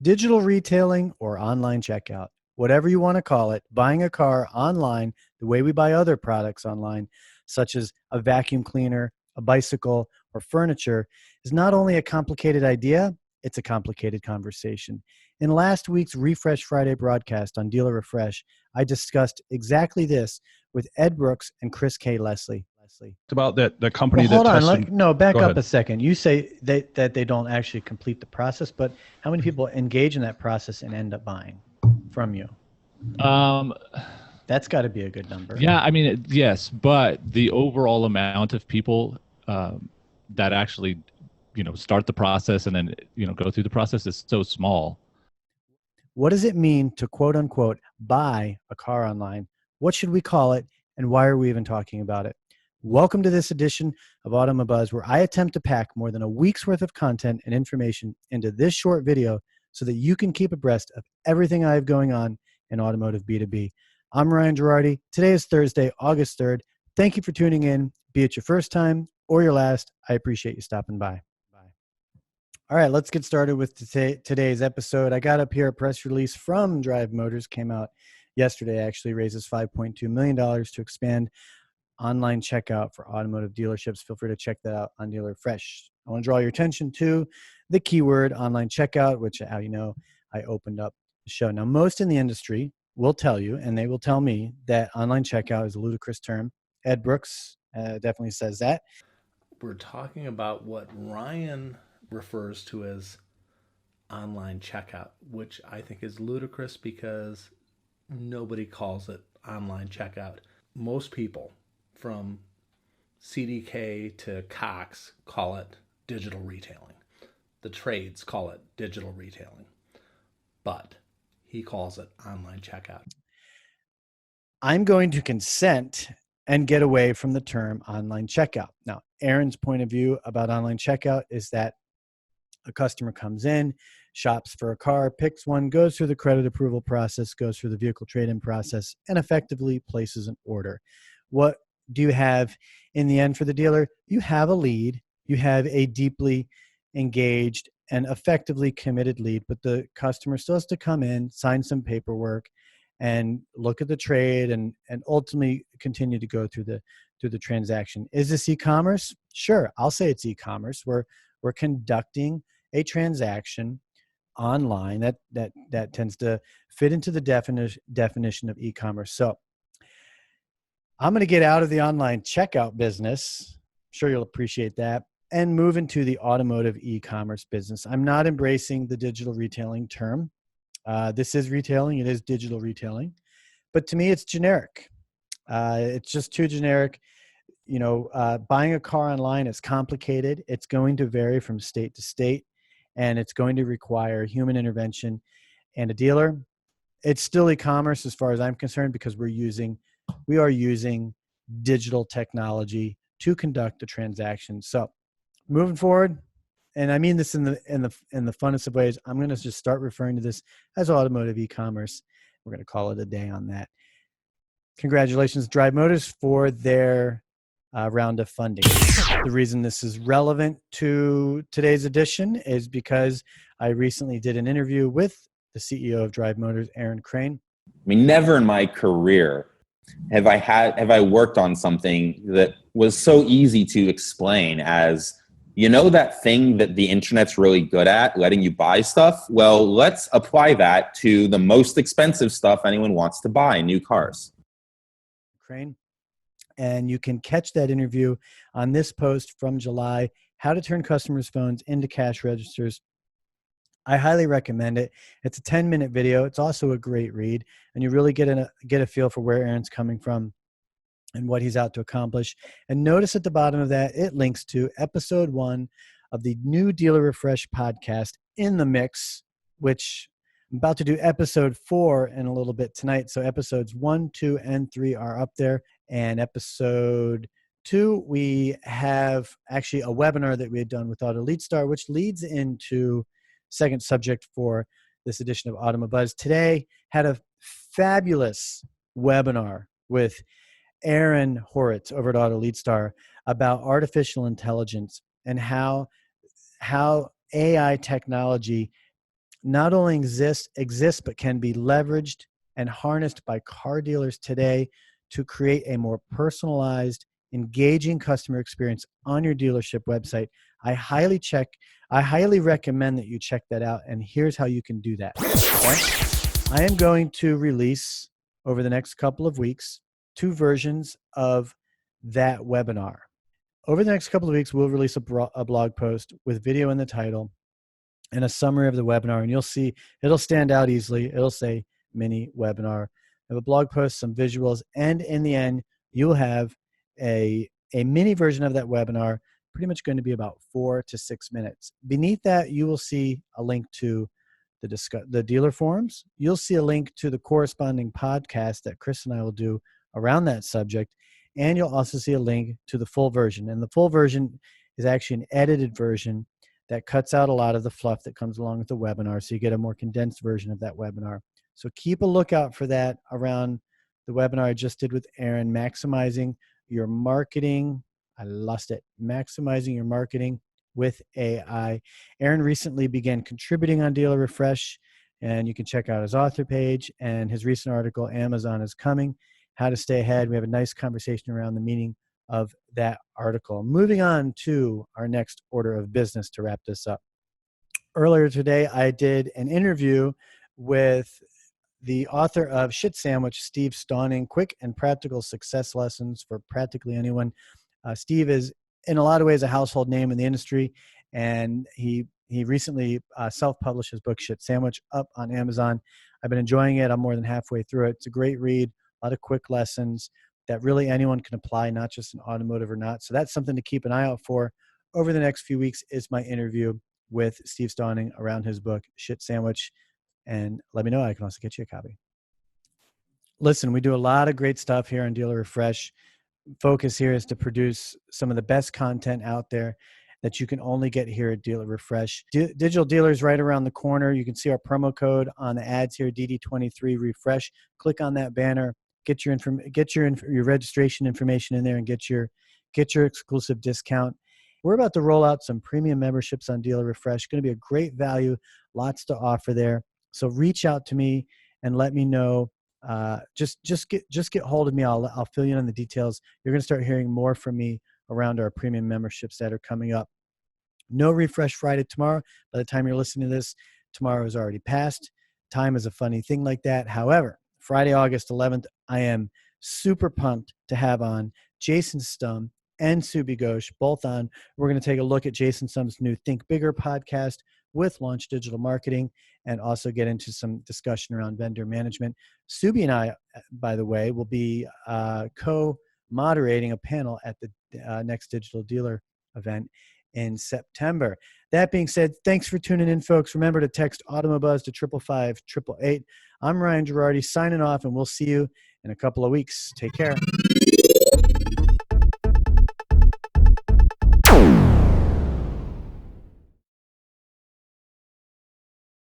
Digital retailing or online checkout, whatever you want to call it, buying a car online, the way we buy other products online, such as a vacuum cleaner, a bicycle, or furniture, is not only a complicated idea, it's a complicated conversation. In last week's Refresh Friday broadcast on Dealer Refresh, I discussed exactly this with Ed Brooks and Chris K. Leslie. It's about the company Well, hold that on. tested. No, back Go up ahead. a second. You say that they don't actually complete the process, but how many people engage in that process and end up buying from you? That's got to be a good number. Yeah, I mean, yes, but the overall amount of people that actually, start the process and then, go through the process is so small. What does it mean to quote unquote buy a car online? What should we call it? And why are we even talking about it? Welcome to this edition of AutomoBuzz, where I attempt to pack more than a week's worth of content and information into this short video so that you can keep abreast of everything I have going on in automotive B2B. I'm Ryan Girardi. Today is Thursday, August 3rd. Thank you for tuning in, be it your first time or your last. I appreciate you stopping by. All right, let's get started with today's episode. I got up here a press release from Drive Motors, came out yesterday, actually raises $5.2 million to expand online checkout for automotive dealerships. Feel free to check that out on Dealer Fresh. I want to draw your attention to the keyword online checkout, which, how you know, I opened up the show. Now, most in the industry will tell you, and they will tell me, that online checkout is a ludicrous term. Ed Brooks definitely says that. We're talking about what Ryan refers to as online checkout, which I think is ludicrous because nobody calls it online checkout. Most people, from CDK to Cox, call it digital retailing. The trades call it digital retailing, but he calls it online checkout. I'm going to consent and get away from the term online checkout. Now, Aaron's point of view about online checkout is that a customer comes in, shops for a car, picks one, goes through the credit approval process, goes through the vehicle trade-in process, and effectively places an order. What do you have in the end for the dealer? You have a lead. You have a deeply engaged and effectively committed lead, but the customer still has to come in, sign some paperwork, and look at the trade and ultimately continue to go through the transaction. Is this e-commerce? Sure, I'll say it's e-commerce. We're conducting a transaction online that tends to fit into the definition of e-commerce. So I'm going to get out of the online checkout business. I'm sure you'll appreciate that, and move into the automotive e-commerce business. I'm not embracing the digital retailing term. This is retailing. It is digital retailing. But to me, it's generic. It's just too generic. Buying a car online is complicated. It's going to vary from state to state, and it's going to require human intervention and a dealer. It's still e-commerce as far as I'm concerned, because we are using digital technology to conduct the transaction. So moving forward, and I mean this in the funnest of ways, I'm going to just start referring to this as automotive e-commerce. We're going to call it a day on that. Congratulations, Drive Motors, for their round of funding. The reason this is relevant to today's edition is because I recently did an interview with the CEO of Drive Motors, Aaron Crane. I mean, never in my career have I worked on something that was so easy to explain as, that thing that the internet's really good at, letting you buy stuff? Well, let's apply that to the most expensive stuff anyone wants to buy, new cars. Crane. And you can catch that interview on this post from July, How to Turn Customers' Phones into Cash Registers. I highly recommend it. It's a 10-minute video. It's also a great read, and you really get a feel for where Aaron's coming from and what he's out to accomplish. And notice at the bottom of that, it links to episode 1 of the new Dealer Refresh podcast, In the Mix, which I'm about to do episode 4 in a little bit tonight. So episodes 1, 2, and 3 are up there. And episode 2, we have actually a webinar that we had done with Auto Lead Star, which leads into second subject for this edition of AutomoBuzz. Today had a fabulous webinar with Aaron Horitz over at Auto Lead Star about artificial intelligence and how AI technology not only exist, but can be leveraged and harnessed by car dealers today to create a more personalized, engaging customer experience on your dealership website. I highly recommend that you check that out. And here's how you can do that. Okay? I am going to release over the next couple of weeks 2 versions of that webinar. Over the next couple of weeks, we'll release a blog post with video in the title and a summary of the webinar. And you'll see it'll stand out easily. It'll say mini webinar. I have a blog post, some visuals, and in the end, you'll have a mini version of that webinar, pretty much going to be about 4 to 6 minutes. Beneath that, you will see a link to the dealer forums. You'll see a link to the corresponding podcast that Chris and I will do around that subject. And you'll also see a link to the full version. And the full version is actually an edited version that cuts out a lot of the fluff that comes along with the webinar. So you get a more condensed version of that webinar. So keep a lookout for that around the webinar I just did with Aaron, maximizing your marketing. I lost it. Maximizing your marketing with AI. Aaron recently began contributing on Dealer Refresh, and you can check out his author page and his recent article, Amazon is Coming, How to Stay Ahead. We have a nice conversation around the meaning of that article. Moving on to our next order of business to wrap this up. Earlier today, I did an interview with the author of Shit Sandwich, Steve Stauning, quick and practical success lessons for practically anyone. Steve is in a lot of ways a household name in the industry, and he recently self-published his book Shit Sandwich up on Amazon. I've been enjoying it. I'm more than halfway through it. It's a great read, a lot of quick lessons that really anyone can apply, not just in automotive or not. So that's something to keep an eye out for over the next few weeks is my interview with Steve Stauning around his book Shit Sandwich. And let me know. I can also get you a copy. Listen, we do a lot of great stuff here on Dealer Refresh. Focus here is to produce some of the best content out there that you can only get here at Dealer Refresh. Digital Dealers right around the corner. You can see our promo code on the ads here, DD23 Refresh. Click on that banner, get your registration information in there, and get your exclusive discount. We're about to roll out some premium memberships on Dealer Refresh. Going to be a great value, lots to offer there. So reach out to me and let me know. Just get hold of me. I'll fill you in on the details. You're going to start hearing more from me around our premium memberships that are coming up. No Refresh Friday tomorrow. By the time you're listening to this, tomorrow is already passed. Time is a funny thing like that. However, Friday, August 11th, I am super pumped to have on Jason Stum and Subi Ghosh, both on. We're going to take a look at Jason Stum's new Think Bigger podcast with Launch Digital Marketing, and also get into some discussion around vendor management. Subi and I, by the way, will be co-moderating a panel at the next Digital Dealer event in September. That being said, thanks for tuning in, folks. Remember to text AutomoBuzz to 555-888. I'm Ryan Girardi signing off, and we'll see you in a couple of weeks. Take care.